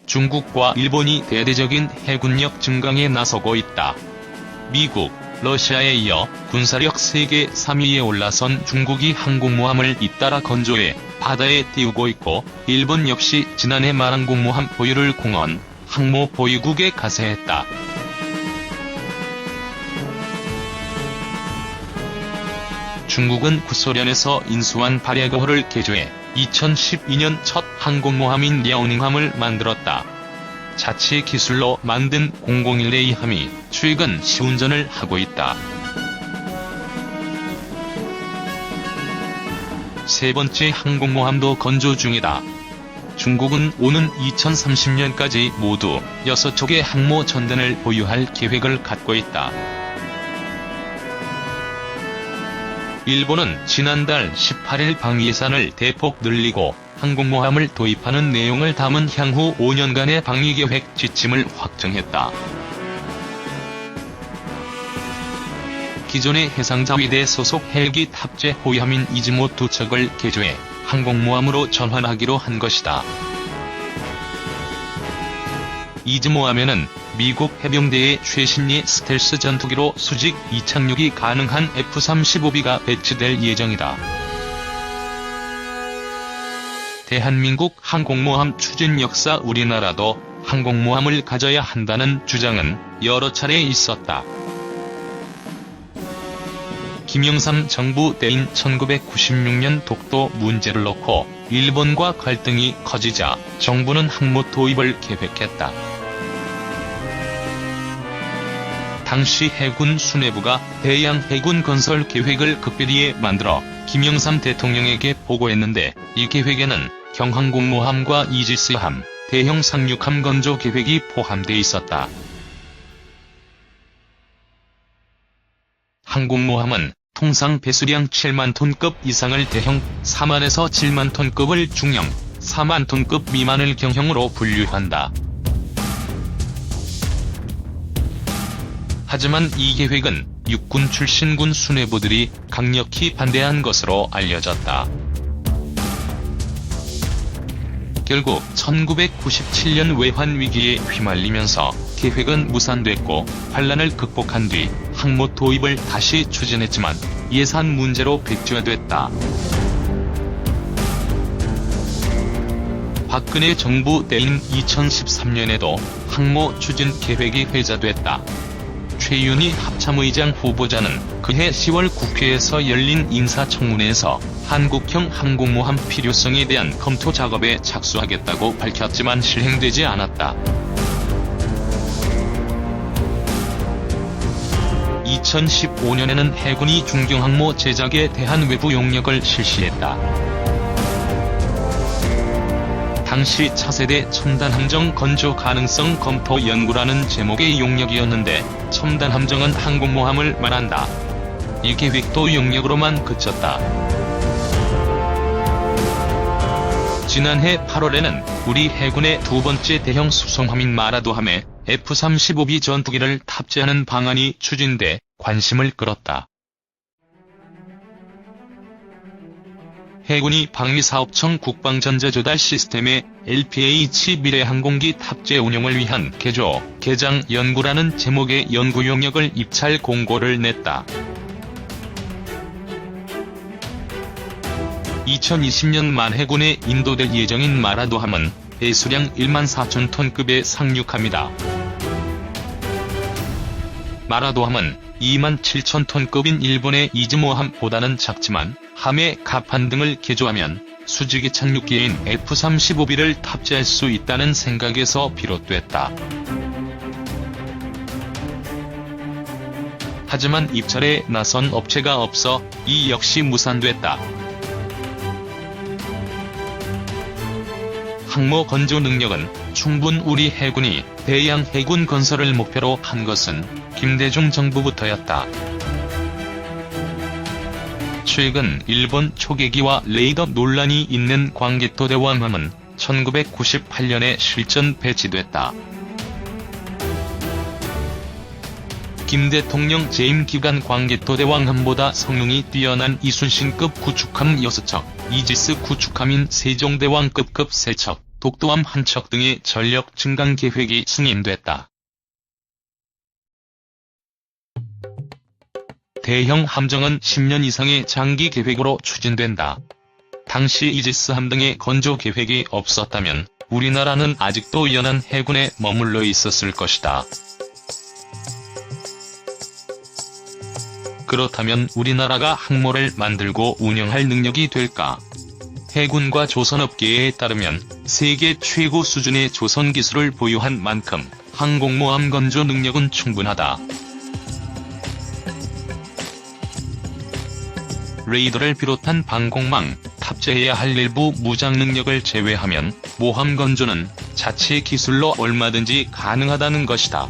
중국과 일본이 대대적인 해군력 증강에 나서고 있다. 미국, 러시아에 이어 군사력 세계 3위에 올라선 중국이 항공모함을 잇따라 건조해 바다에 띄우고 있고, 일본 역시 지난해 마항공모함 보유를 공언 항모 보유국에 가세했다. 중국은 구소련에서 인수한 발야거호를 개조해 2012년 첫 항공모함인 랴오닝함을 만들었다. 자치 기술로 만든 001A함이 최근 시운전을 하고 있다. 세 번째 항공모함도 건조 중이다. 중국은 오는 2030년까지 모두 6척의 항모 전단을 보유할 계획을 갖고 있다. 일본은 지난달 18일 방 예산을 대폭 늘리고 항공모함을 도입하는 내용을 담은 향후 5년간의 방위계획 지침을 확정했다. 기존의 해상자위대 소속 헬기 탑재 호위함인 이즈모 2척을 개조해 항공모함으로 전환하기로 한 것이다. 이즈모함에는 미국 해병대의 최신의 스텔스 전투기로 수직 이착륙이 가능한 F-35B가 배치될 예정이다. 대한민국 항공모함 추진 역사 우리나라도 항공모함을 가져야 한다는 주장은 여러 차례 있었다. 김영삼 정부 때인 1996년 독도 문제를 놓고 일본과 갈등이 커지자 정부는 항모 도입을 계획했다. 당시 해군 수뇌부가 대양 해군 건설 계획을 극비리에 만들어 김영삼 대통령에게 보고했는데, 이 계획에는 경항공모함과 이지스함, 대형 상륙함 건조 계획이 포함돼 있었다. 항공모함은 통상 배수량 7만 톤급 이상을 대형, 4만에서 7만 톤급을 중형, 4만 톤급 미만을 경형으로 분류한다. 하지만 이 계획은 육군 출신 군 수뇌부들이 강력히 반대한 것으로 알려졌다. 결국 1997년 외환위기에 휘말리면서 계획은 무산됐고, 반란을 극복한 뒤 항모 도입을 다시 추진했지만 예산 문제로 백지화됐다. 박근혜 정부 때인 2013년에도 항모 추진 계획이 회자됐다. 최윤희 합참의장 후보자는 그해 10월 국회에서 열린 인사청문회에서 한국형 항공모함 필요성에 대한 검토 작업에 착수하겠다고 밝혔지만 실행되지 않았다. 2015년에는 해군이 중경항모 제작에 대한 외부 용역을 실시했다. 당시 차세대 첨단함정 건조 가능성 검토 연구라는 제목의 용역이었는데, 첨단함정은 항공모함을 말한다. 이 계획도 용역으로만 그쳤다. 지난해 8월에는 우리 해군의 두 번째 대형 수송함인 마라도함에 F-35B 전투기를 탑재하는 방안이 추진돼 관심을 끌었다. 해군이 방위사업청 국방전자조달 시스템에 LPH 미래항공기 탑재 운용을 위한 개조, 개장 연구라는 제목의 연구 용역을 입찰 공고를 냈다. 2020년 말 해군에 인도될 예정인 마라도함은 배수량 1만 4천 톤급의 상륙함이다. 마라도함은 2만 7천 톤급인 일본의 이즈모함보다는 작지만, 함의 갑판 등을 개조하면 수직이 착륙기인 F-35B를 탑재할 수 있다는 생각에서 비롯됐다. 하지만 입찰에 나선 업체가 없어 이 역시 무산됐다. 항모 건조 능력은 충분 우리 해군이 대양 해군 건설을 목표로 한 것은 김대중 정부부터였다. 최근 일본 초계기와 레이더 논란이 있는 광개토 대왕함은 1998년에 실전 배치됐다. 김 대통령 재임 기간 광개토 대왕함보다 성능이 뛰어난 이순신급 구축함 6척, 이지스 구축함인 세종대왕급급 3척, 독도함 한 척 등의 전력 증강 계획이 승인됐다. 대형 함정은 10년 이상의 장기 계획으로 추진된다. 당시 이지스함 등의 건조 계획이 없었다면 우리나라는 아직도 연안 해군에 머물러 있었을 것이다. 그렇다면 우리나라가 항모를 만들고 운영할 능력이 될까? 해군과 조선업계에 따르면 세계 최고 수준의 조선 기술을 보유한 만큼 항공모함 건조 능력은 충분하다. 레이더를 비롯한 방공망, 탑재해야 할 일부 무장 능력을 제외하면 모함 건조는 자체 기술로 얼마든지 가능하다는 것이다.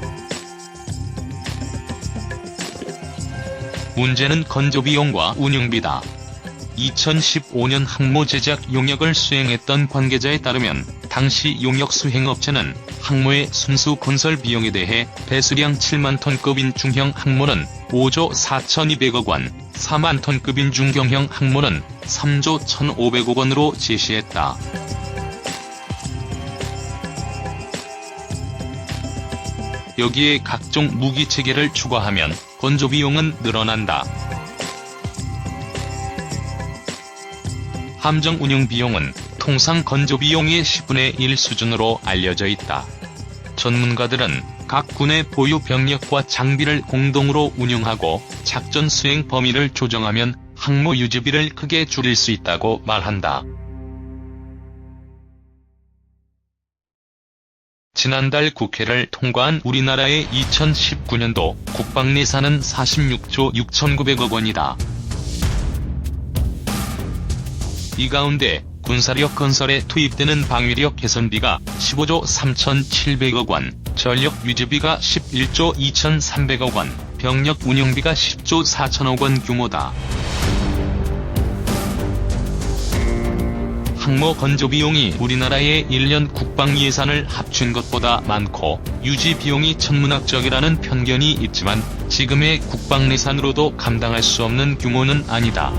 문제는 건조 비용과 운영비다. 2015년 항모 제작 용역을 수행했던 관계자에 따르면 당시 용역 수행업체는 항모의 순수 건설 비용에 대해 배수량 7만 톤급인 중형 항모는 5조 4,200억 원, 4만 톤급인 중경형 항모는 3조 1,500억 원으로 제시했다. 여기에 각종 무기 체계를 추가하면 건조 비용은 늘어난다. 함정 운영 비용은 통상 건조 비용의 10분의 1 수준으로 알려져 있다. 전문가들은 각 군의 보유 병력과 장비를 공동으로 운영하고 작전 수행 범위를 조정하면 항모 유지비를 크게 줄일 수 있다고 말한다. 지난달 국회를 통과한 우리나라의 2019년도 국방예산은 46조 6,900억 원이다. 이 가운데 군사력 건설에 투입되는 방위력 개선비가 15조 3,700억 원, 전력 유지비가 11조 2,300억 원, 병력 운영비가 10조 4천억 원 규모다. 항모 건조 비용이 우리나라의 1년 국방 예산을 합친 것보다 많고 유지 비용이 천문학적이라는 편견이 있지만 지금의 국방 예산으로도 감당할 수 없는 규모는 아니다.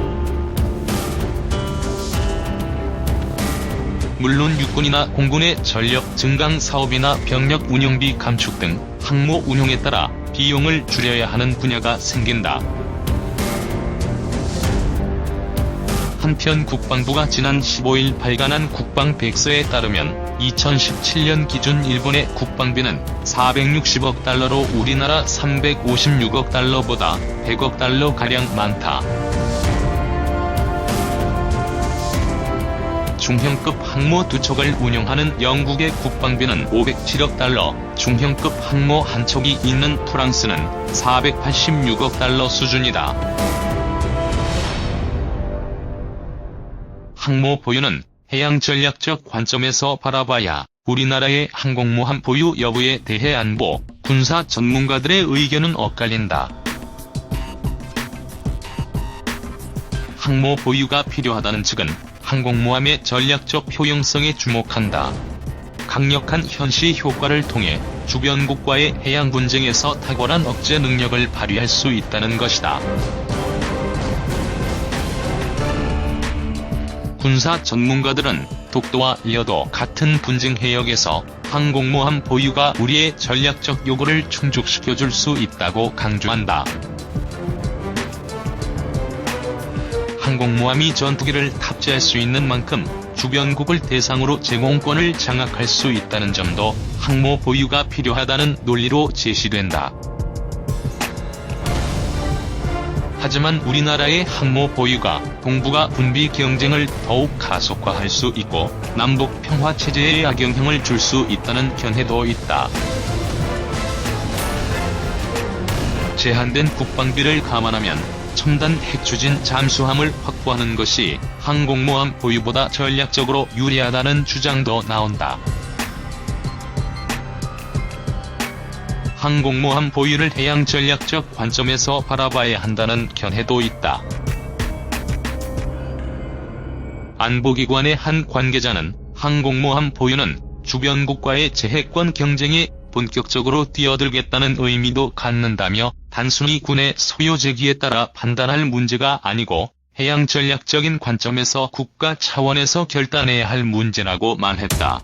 물론 육군이나 공군의 전력 증강 사업이나 병력 운영비 감축 등 항모 운용에 따라 비용을 줄여야 하는 분야가 생긴다. 한편 국방부가 지난 15일 발간한 국방백서에 따르면 2017년 기준 일본의 국방비는 460억 달러로 우리나라 356억 달러보다 100억 달러가량 많다. 중형급 항모 2척을 운용하는 영국의 국방비는 507억 달러, 중형급 항모 한 척이 있는 프랑스는 486억 달러 수준이다. 항모 보유는 해양 전략적 관점에서 바라봐야 우리나라의 항공모함 보유 여부에 대해 안보, 군사 전문가들의 의견은 엇갈린다. 항모 보유가 필요하다는 측은 항공모함의 전략적 효용성에 주목한다. 강력한 현시 효과를 통해 주변국과의 해양 분쟁에서 탁월한 억제 능력을 발휘할 수 있다는 것이다. 군사 전문가들은 독도와 여도 같은 분쟁 해역에서 항공모함 보유가 우리의 전략적 요구를 충족시켜줄 수 있다고 강조한다. 항공모함이 전투기를 탑재할 수 있는 만큼 주변국을 대상으로 제공권을 장악할 수 있다는 점도 항모 보유가 필요하다는 논리로 제시된다. 하지만 우리나라의 항모 보유가 동북아 분비 경쟁을 더욱 가속화할 수 있고 남북 평화 체제에 악영향을 줄 수 있다는 견해도 있다. 제한된 국방비를 감안하면 첨단 핵추진 잠수함을 확보하는 것이 항공모함 보유보다 전략적으로 유리하다는 주장도 나온다. 항공모함 보유를 해양 전략적 관점에서 바라봐야 한다는 견해도 있다. 안보기관의 한 관계자는 항공모함 보유는 주변국과의 제해권 경쟁에 본격적으로 뛰어들겠다는 의미도 갖는다며 단순히 군의 소요 제기에 따라 판단할 문제가 아니고 해양 전략적인 관점에서 국가 차원에서 결단해야 할 문제라고 말했다.